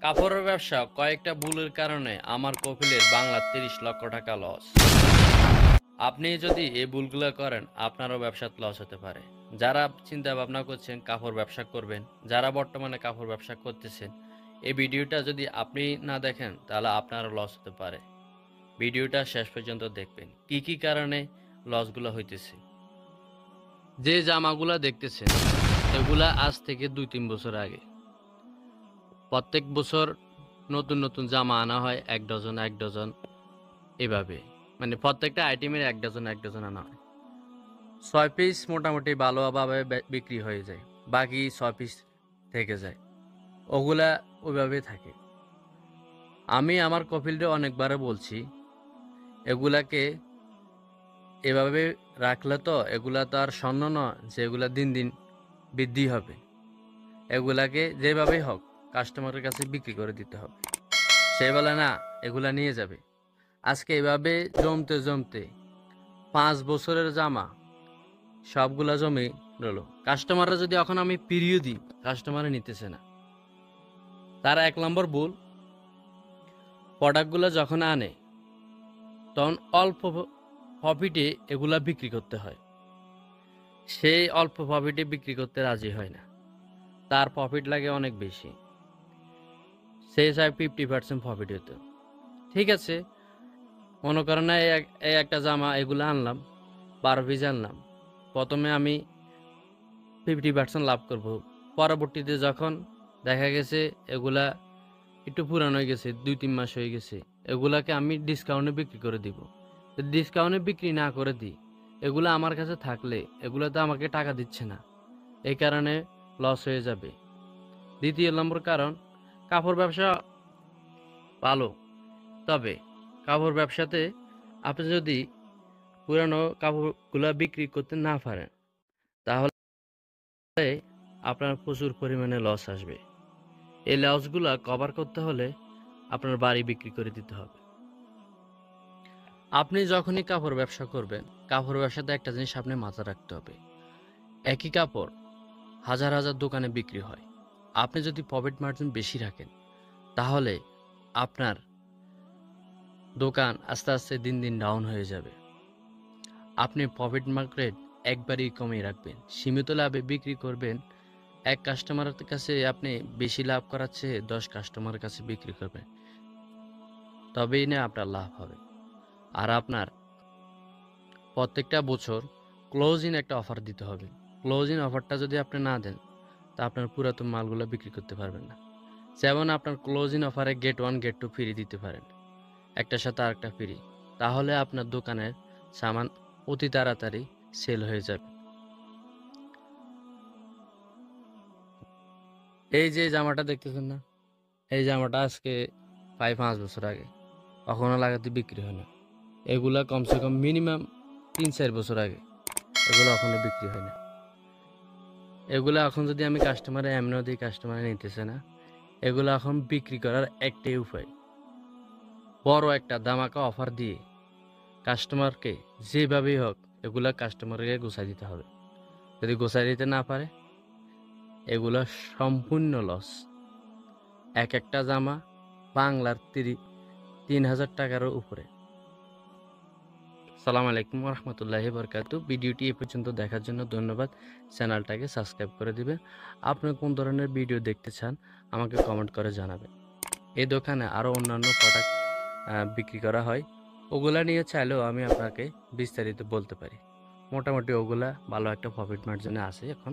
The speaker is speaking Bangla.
কাপড়ের ব্যবসা কয়েকটা ভুলের কারণে আমার কফিলের বাংলা ৩০ লক্ষ টাকা লস। আপনি যদি এই ভুলগুলো করেন আপনারও ব্যবসাত লস হতে পারে। যারা চিন্তা ভাবনা করছেন কাপড় ব্যবসা করবেন, যারা বর্তমানে কাপড় ব্যবসা করতেছেন, এই ভিডিওটা যদি আপনি না দেখেন তাহলে আপনারও লস হতে পারে। ভিডিওটা শেষ পর্যন্ত দেখবেন কি কি কারণে লসগুলো হইতেছে। যে জামাগুলা দেখতেছেন এগুলা আজ থেকে ২-৩ বছর আগে। প্রত্যেক বছর নতুন নতুন জামা আনা হয় ১ ডজন ১ ডজন এভাবে। মানে প্রত্যেকটা আইটেমের ১ ডজন ১ ডজন আনা হয়। ৬ পিস মোটামুটি ভালোভাবে বিক্রি হয়ে যায়। বাকি ৬ পিস থেকে যায়। ওগুলা ওইভাবেই থাকে। আমি আমার কফিলরে অনেকবারে বলছি, এগুলাকে এভাবে রাখলে তো এগুলা তো আর স্বর্ণ নয় যে এগুলা দিন দিন বৃদ্ধি হবে। এগুলাকে যেভাবেই হোক কাস্টমারের কাছে বিক্রি করে দিতে হবে। সে বলে না এগুলা নিয়ে যাবে। আজকে এভাবে জমতে জমতে ৫ বছরের জামা সবগুলা জমে রইল। কাস্টমাররা যদি এখন আমি পিরিয়ড দিই কাস্টমারে নিতেছে না। তার ১ নম্বর ভুল, প্রোডাক্টগুলো যখন আনে তখন অল্প প্রফিটে এগুলা বিক্রি করতে হয়। সেই অল্প প্রফিটে বিক্রি করতে রাজি হয় না, তার প্রফিট লাগে অনেক বেশি। সে চায় 50% প্রফিট হতো। ঠিক আছে, মনে করেন না এই একটা জামা এগুলো আনলাম, ১২ পিস আনলাম, প্রথমে আমি 50% লাভ করব। পরবর্তীতে যখন দেখা গেছে এগুলা একটু পুরানো হয়ে গেছে, ২-৩ মাস হয়ে গেছে, এগুলাকে আমি ডিসকাউন্টে বিক্রি করে দিব। ডিসকাউন্টে বিক্রি না করে দিই, এগুলো আমার কাছে থাকলে এগুলো তো আমাকে টাকা দিচ্ছে না, এই কারণে লস হয়ে যাবে। দ্বিতীয় নম্বর কারণ, কাপড় ব্যবসা ভালো, তবে কাপড় ব্যবসাতে আপনি যদি পুরানো কাপড়গুলা বিক্রি করতে না পারেন তাহলে আপনার প্রচুর পরিমাণে লস আসবে। এই লসগুলা কভার করতে হলে আপনার বাড়ি বিক্রি করে দিতে হবে। আপনি যখনই কাপড় ব্যবসা করবেন, কাপড় ব্যবসাতে একটা জিনিস আপনি মাথায় রাখতে হবে, একই কাপড় হাজার হাজার দোকানে বিক্রি হয়। আপনি যদি প্রফিট মার্জিন বেশি রাখেন তাহলে আপনার দোকান আস্তে আস্তে দিন দিন ডাউন হয়ে যাবে। আপনি প্রফিট মার্কেট একবারই কমিয়ে রাখবেন, সীমিত লাভে বিক্রি করবেন। এক কাস্টমারের কাছে আপনি বেশি লাভ করাচ্ছে 10 কাস্টমারের কাছে বিক্রি করবেন, তবেই না আপনার লাভ হবে। আর আপনার প্রত্যেকটা বছর ক্লোজিং একটা অফার দিতে হবে। ক্লোজিং অফারটা যদি আপনি না দেন তা আপনার পুরাতন মালগুলো বিক্রি করতে পারবেন না। যেমন আপনার ক্লোজিং অফারে গেট 1 গেট 2 ফ্রি দিতে পারেন, একটার সাথে আরেকটা ফ্রি। তাহলে আপনার দোকানের সামান অতি তাড়াতাড়ি সেল হয়ে যাবে। এই যে জামাটা দেখতেছেন না, এই জামাটা আজকে 5 বছর আগে, কখনো লাগাতে বিক্রি হয় না। এগুলা কমসে কম মিনিমাম 3-4 বছর আগে, এগুলো এখনো বিক্রি হয় না। এগুলো এখন যদি আমি কাস্টমারে এমনও দিই, কাস্টমারে নিতেছে না, এগুলো এখন বিক্রি করার একটাই উপায়, বড় একটা ধামাকা অফার দিয়ে কাস্টমারকে যেভাবেই হোক এগুলা কাস্টমারকে গোছাই দিতে হবে। যদি গোছাই দিতে না পারে এগুলো সম্পূর্ণ লস। এক একটা জামা বাংলার ৩,০০০ টাকার উপরে। সালাম আলাইকুম রহমতুল্লাহি বরকাতু। ভিডিওটি এ পর্যন্ত দেখার জন্য ধন্যবাদ। চ্যানেলটাকে সাবস্ক্রাইব করে দিবেন। আপনি কোন ধরনের ভিডিও দেখতে চান আমাকে কমেন্ট করে জানাবেন। এই দোকানে আরও অন্যান্য প্রোডাক্ট বিক্রি করা হয়, ওগুলা নিয়ে চাইলেও আমি আপনাকে বিস্তারিত বলতে পারি। মোটামুটি ওগুলা ভালো একটা প্রফিট মার্জিনে আছে এখন।